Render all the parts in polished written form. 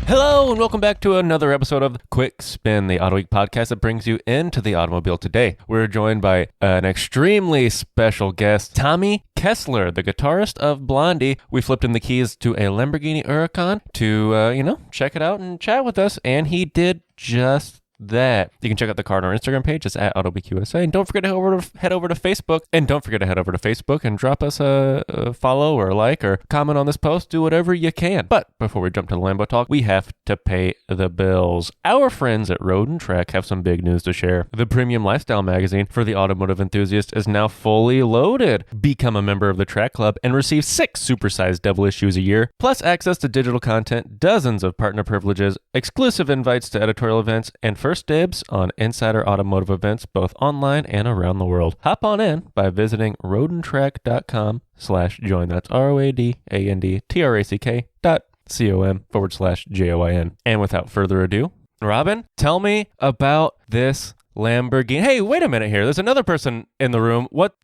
Hello and welcome back to another episode of Quick Spin, the Autoweek podcast that brings you into the automobile. Today, we're joined by an extremely special guest, Tommy Kessler, the guitarist of Blondie. We flipped him the keys to a Lamborghini Huracán to, check it out and chat with us, and he did just that. You can check out the car on our Instagram page. It's at Autoweek USA. And don't forget to head over to Facebook. And don't forget to head over to Facebook and drop us a follow or a like or comment on this post. Do whatever you can. But before we jump to the Lambo talk, we have to pay the bills. Our friends at Road & Track have some big news to share. The premium lifestyle magazine for the automotive enthusiast is now fully loaded. Become a member of the Track Club and receive 6 supersized double issues a year, plus access to digital content, dozens of partner privileges, exclusive invites to editorial events, and first dibs on insider automotive events both online and around the world. Hop on in by visiting roadandtrack.com/join. That's roadandtrack.com/join. And without further ado, Robin, tell me about this Lamborghini. Hey, wait a minute here. There's another person in the room. What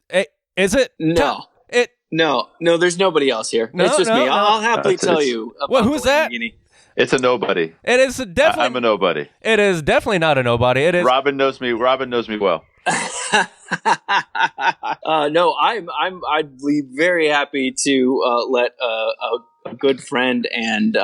is it? No. No, there's nobody else here. It's just me. I'll happily tell you about who's that? Lamborghini. It's a nobody. It is definitely. I'm a nobody. It is definitely not a nobody. It is. Robin knows me. Robin knows me well. No, I'd be very happy to let a good friend and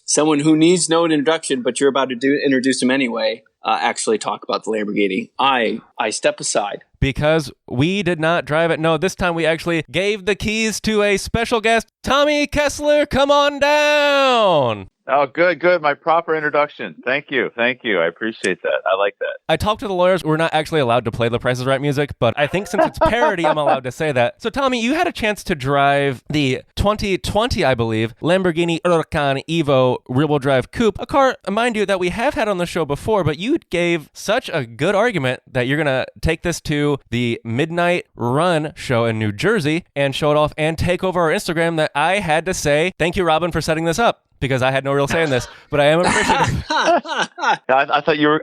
someone who needs no introduction, but you're about to introduce him anyway. Actually, talk about the Lamborghini. I step aside. Because we did not drive it. No, this time we actually gave the keys to a special guest, Tommy Kessler. Come on down. Oh, good. My proper introduction. Thank you. I appreciate that. I like that. I talked to the lawyers. We're not actually allowed to play the Price is Right music, but I think since it's parody, I'm allowed to say that. So, Tommy, you had a chance to drive the 2020, I believe, Lamborghini Huracán Evo rear-wheel drive coupe, a car, mind you, that we have had on the show before, but you gave such a good argument that you're going to take this to the Midnight Run show in New Jersey and show it off and take over our Instagram that I had to say, thank you, Robin, for setting this up. Because I had no real say in this, but I am appreciative. I thought you were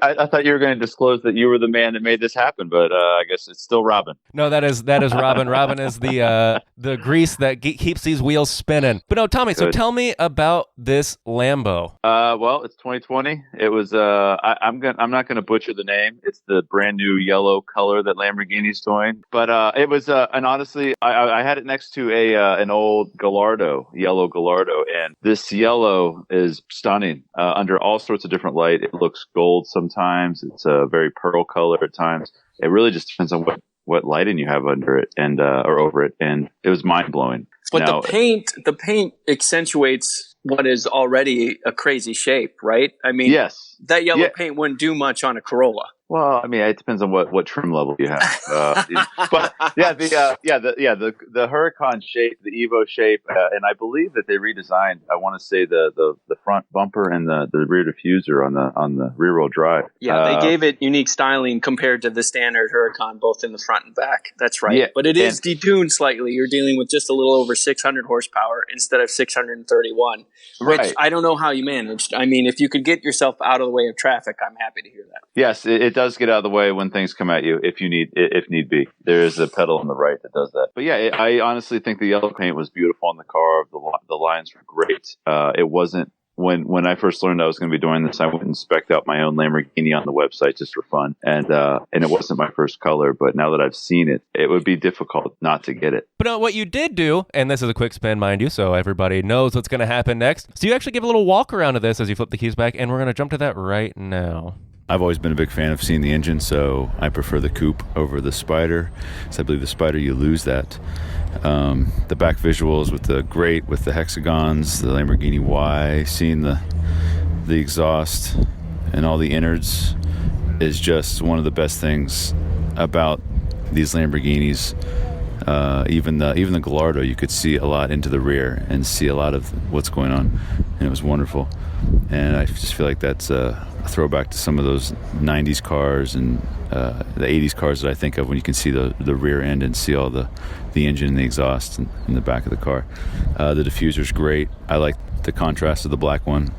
going to disclose that you were the man that made this happen, but I guess it's still Robin. No, that is Robin. Robin is the grease that keeps these wheels spinning. But no, Tommy. Good. So tell me about this Lambo. Well, it's 2020. It was. I'm not going to butcher the name. It's the brand new yellow color that Lamborghini's doing. But it was. And honestly, I had it next to an old yellow Gallardo, and this yellow is stunning under all sorts of different light. It looks gold sometimes. It's a very pearl color at times. It really just depends on what lighting you have under it and or over it. And it was mind blowing. But now, the paint accentuates what is already a crazy shape, right? I mean, yes, that yellow paint wouldn't do much on a Corolla. Well, I mean, it depends on what trim level you have. But the Huracán shape, the Evo shape, and I believe that they redesigned. I want to say the front bumper and the rear diffuser on the rear wheel drive. Yeah, they gave it unique styling compared to the standard Huracán, both in the front and back. That's right. Yeah, but it is detuned slightly. You're dealing with just a little over 600 horsepower instead of 631. Which right. I don't know how you managed. I mean, if you could get yourself out of the way of traffic, I'm happy to hear that. Yes, it does get out of the way when things come at you if need be. There is a pedal on the right that does that. But yeah, I honestly think the yellow paint was beautiful on the car. The lines were great. It wasn't when I first learned I was going to be doing this, I went and spec'd out my own Lamborghini on the website just for fun, and it wasn't my first color. But now that I've seen it, it would be difficult not to get it. But what you did do, and this is a quick spin, mind you, so everybody knows what's going to happen next. So you actually give a little walk around of this as you flip the keys back, and we're going to jump to that right now. I've always been a big fan of seeing the engine, so I prefer the coupe over the Spider. So I believe the Spider, you lose that. The back visuals with the hexagons, the Lamborghini Y, seeing the exhaust and all the innards is just one of the best things about these Lamborghinis. Even the Gallardo, you could see a lot into the rear and see a lot of what's going on, and it was wonderful. And I just feel like that's a throwback to some of those 90s cars and the 80s cars that I think of when you can see the rear end and see all the engine and the exhaust in the back of the car. The diffuser's great. I like the contrast of the black one.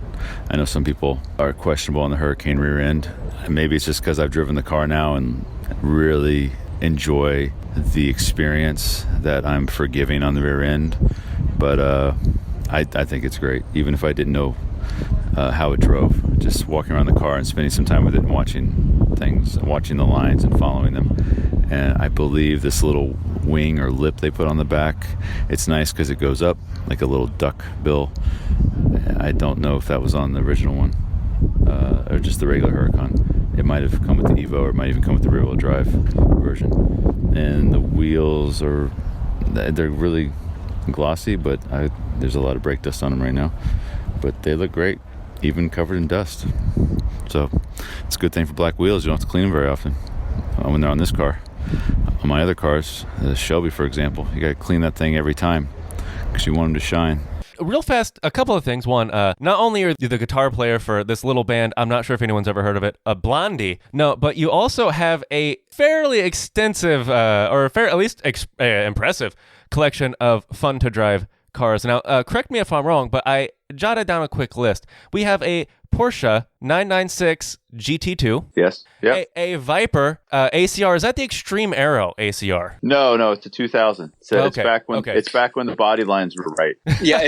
I know some people are questionable on the Huracán rear end. Maybe it's just because I've driven the car now and really enjoy the experience that I'm forgiving on the rear end. But I think it's great. Even if I didn't know how it drove. Just walking around the car and spending some time with it and watching things, watching the lines and following them. And I believe this little wing or lip they put on the back, it's nice because it goes up like a little duck bill. I don't know if that was on the original one or just the regular Huracán. It might have come with the Evo, or it might even come with the rear-wheel drive version. And the wheels they're really glossy, but there's a lot of brake dust on them right now. But they look great, even covered in dust. So it's a good thing for black wheels. You don't have to clean them very often when they're on this car. On my other cars, the Shelby, for example, you got to clean that thing every time because you want them to shine. Real fast, a couple of things. One, not only are you the guitar player for this little band, I'm not sure if anyone's ever heard of it, Blondie. No, but you also have a fairly extensive, at least impressive collection of fun-to-drive cars. Now, correct me if I'm wrong, but I jotted down a quick list. We have a Porsche 996 GT2. Yes. Yeah. A Viper ACR. Is that the Extreme Aero ACR? No, it's a 2000. So Okay, it's back when the body lines were right. Yeah,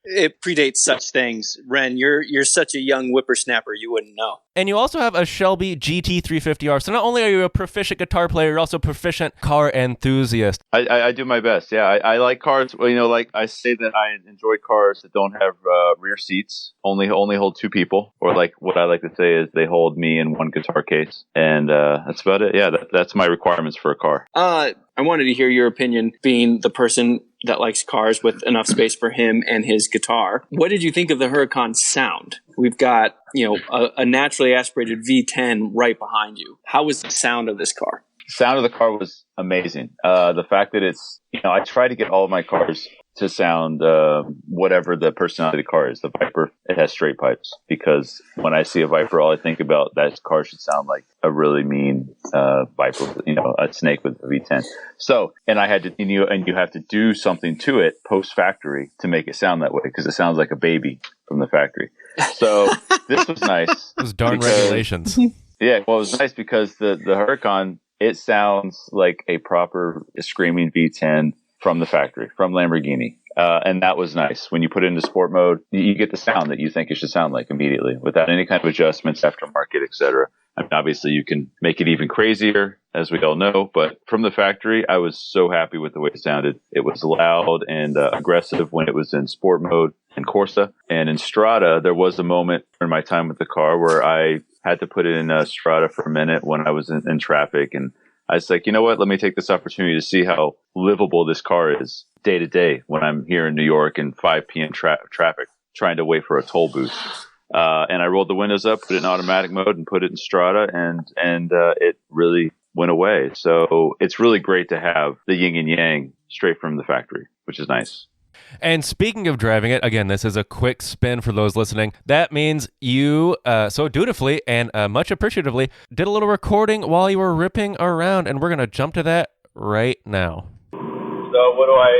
it predates such things. Wren, you're such a young whippersnapper, you wouldn't know. And you also have a Shelby GT350R. So not only are you a proficient guitar player, you're also a proficient car enthusiast. I do my best. Yeah, I like cars. Well, like I say that I enjoy cars that don't have rear seats. Only hold two people, or like what I like to say is they hold me in one guitar case, and that's about it. Yeah, that's my requirements for a car. I wanted to hear your opinion, being the person that likes cars with enough space for him and his guitar. What did you think of the Huracan sound? We've got, a naturally aspirated V10 right behind you. How was the sound of this car? The sound of the car was amazing. The fact that it's, I try to get all of my cars to sound whatever the personality of the car is. The Viper, it has straight pipes, because when I see a Viper, all I think about that car should sound like a really mean Viper, a snake with a V10. So, and I had to, and you have to do something to it post factory to make it sound that way, because it sounds like a baby from the factory. So this was nice. Those darn regulations. Yeah, well, it was nice because the Huracan, it sounds like a proper screaming V10 from the factory, from Lamborghini. And that was nice. When you put it into sport mode, you get the sound that you think it should sound like immediately without any kind of adjustments, aftermarket, etc. I mean, obviously, you can make it even crazier, as we all know. But from the factory, I was so happy with the way it sounded. It was loud and aggressive when it was in sport mode and Corsa. And in Strada, there was a moment in my time with the car where I had to put it in Strada for a minute when I was in traffic. And I was like, you know what? Let me take this opportunity to see how livable this car is day to day when I'm here in New York in 5 p.m. traffic, trying to wait for a toll booth. And I rolled the windows up, put it in automatic mode, and put it in Strada, and it really went away. So it's really great to have the yin and yang straight from the factory, which is nice. And speaking of driving it, again, this is a quick spin for those listening. That means you, so dutifully and much appreciatively, did a little recording while you were ripping around, and we're going to jump to that right now. So what do I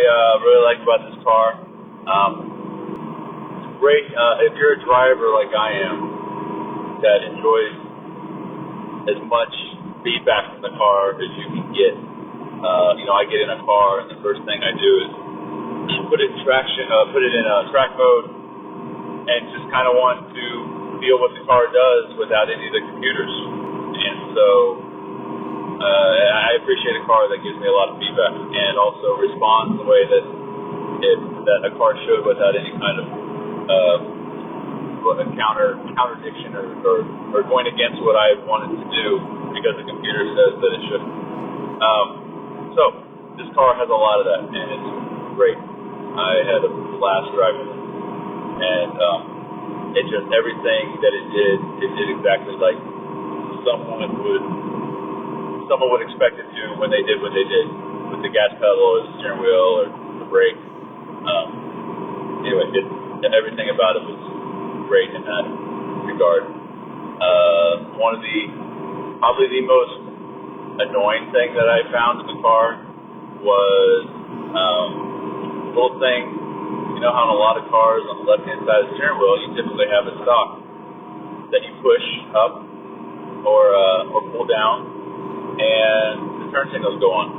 really like about this car? It's great if you're a driver like I am that enjoys as much feedback from the car as you can get. I get in a car and the first thing I do is put it in track mode, and just kind of want to feel what the car does without any of the computers. And so I appreciate a car that gives me a lot of feedback and also responds the way that a car should, without any kind of contradiction or going against what I wanted to do because the computer says that it should. So this car has a lot of that, and it's great. I had a blast driving it, and it just, everything that it did exactly like someone would expect it to when they did what they did with the gas pedal or the steering wheel or the brake. Anyway, everything about it was great in that regard. Probably the most annoying thing that I found in the car was little thing. You know how in a lot of cars on the left-hand side of the steering wheel, you typically have a stalk that you push up or pull down, and the turn signals go on.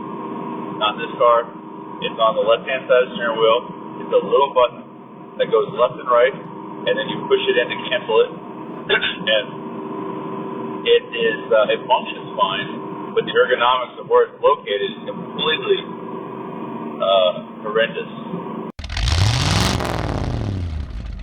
Not in this car. It's on the left-hand side of the steering wheel. It's a little button that goes left and right, and then you push it in to cancel it, and it functions fine, but the ergonomics of where it's located is completely horrendous.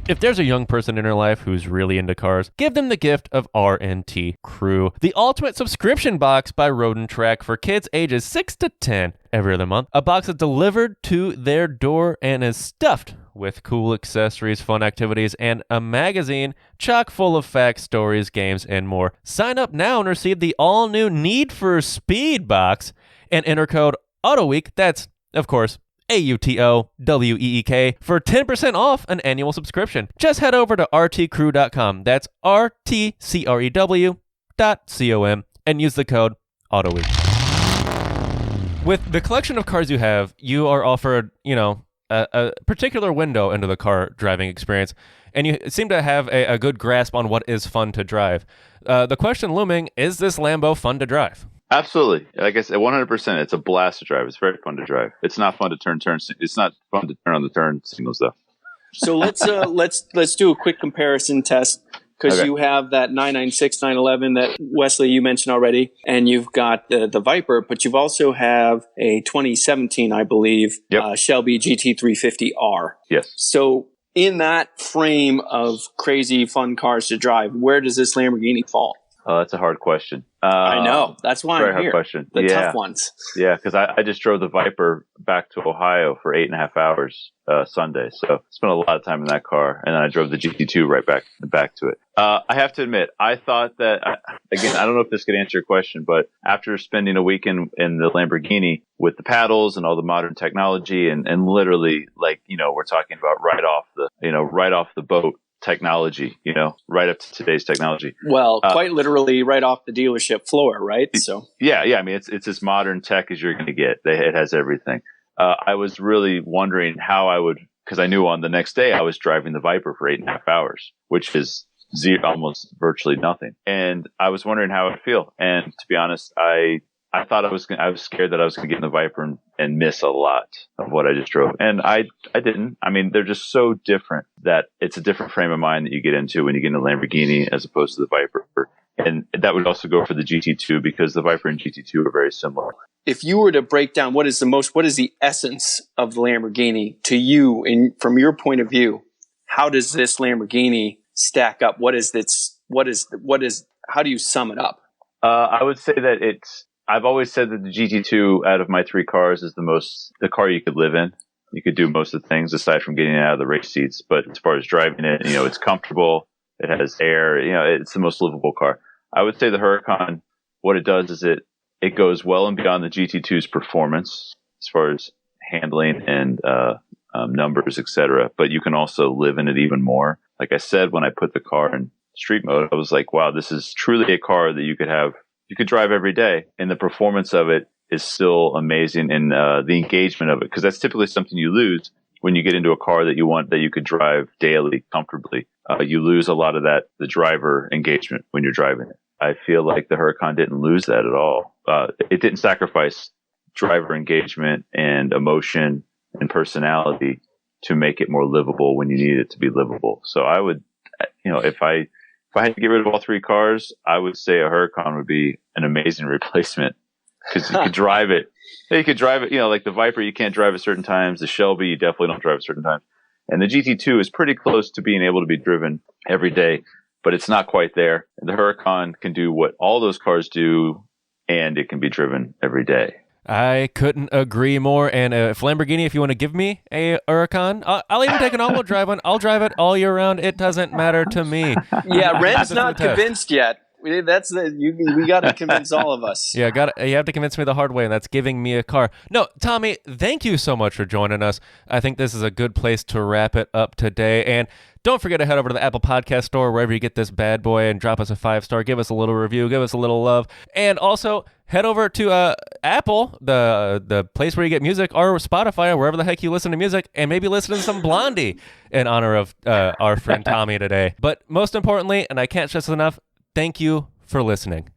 If there's a young person in your life who's really into cars, give them the gift of R&T Crew, the ultimate subscription box by Road and Track for kids ages 6 to 10 every other month. A box is delivered to their door and is stuffed with cool accessories, fun activities, and a magazine chock full of facts, stories, games, and more. Sign up now and receive the all-new Need for Speed box and enter code AUTOWEEK. That's, of course, AUTOWEEK for 10% off an annual subscription. Just head over to rtcrew.com. That's rtcrew.com and use the code AUTOWEEK. With the collection of cars you have, you are offered, a particular window into the car driving experience, and you seem to have a good grasp on what is fun to drive. The question looming, is this Lambo fun to drive? Absolutely. Like I said, 100%. It's a blast to drive. It's very fun to drive. It's not fun to turn. It's not fun to turn on the turn signals, though. So let's do a quick comparison test, because you have that 996, 911 that Wesley you mentioned already, and you've got the Viper, but you've also have a 2017, I believe, Shelby GT350R. Yes. So in that frame of crazy fun cars to drive, where does this Lamborghini fall? Oh, that's a hard question. I know. That's why I'm here. Hard question. The tough ones. Yeah, because I just drove the Viper back to Ohio for 8.5 hours Sunday. So I spent a lot of time in that car. And then I drove the GT2 right back to it. I have to admit, I thought that, again, I don't know if this could answer your question, but after spending a weekend in the Lamborghini with the paddles and all the modern technology and literally, we're talking about right off the boat technology, right up to today's technology. Well, quite literally right off the dealership floor, right? So yeah. I mean, it's as modern tech as you're going to get. It has everything. I was really wondering how I would, because I knew on the next day I was driving the Viper for 8.5 hours, which is almost virtually nothing. And I was wondering how it would feel. And to be honest, I thought I was scared that I was going to get in the Viper and miss a lot of what I just drove. And I didn't. I mean, they're just so different that it's a different frame of mind that you get into when you get in a Lamborghini as opposed to the Viper. And that would also go for the GT2, because the Viper and GT2 are very similar. If you were to break down what is the essence of the Lamborghini to you, from your point of view, how does this Lamborghini stack up? How do you sum it up? I would say that I've always said that the GT2 out of my three cars is the car you could live in. You could do most of the things aside from getting out of the race seats. But as far as driving it, it's comfortable. It has air. It's the most livable car. I would say the Huracán, what it does is it goes well and beyond the GT2's performance as far as handling and numbers, etc. But you can also live in it even more. Like I said, when I put the car in street mode, I was like, wow, this is truly a car that you could drive every day, and the performance of it is still amazing, and the engagement of it, because that's typically something you lose when you get into a car that you could drive daily comfortably. You lose a lot of the driver engagement when you're driving it. I feel like the Huracán didn't lose that at all. It didn't sacrifice driver engagement and emotion and personality to make it more livable when you need it to be livable. So I would, if I had to get rid of all three cars, I would say a Huracán would be an amazing replacement, because you could drive it. You could drive it, like the Viper, you can't drive at certain times. The Shelby, you definitely don't drive at certain times. And the GT2 is pretty close to being able to be driven every day, but it's not quite there. And the Huracán can do what all those cars do, and it can be driven every day. I couldn't agree more. And if Lamborghini, if you want to give me a Huracán, I'll even take an all-wheel drive one. I'll drive it all year round. It doesn't matter to me. Yeah, Wren's not convinced yet. We got to convince all of us. Yeah, you have to convince me the hard way, and that's giving me a car. No, Tommy, thank you so much for joining us. I think this is a good place to wrap it up today. And don't forget to head over to the Apple Podcast Store, wherever you get this bad boy, and drop us a 5-star. Give us a little review. Give us a little love. And also, head over to Apple, the place where you get music, or Spotify, or wherever the heck you listen to music, and maybe listen to some Blondie in honor of our friend Tommy today. But most importantly, and I can't stress enough, thank you for listening.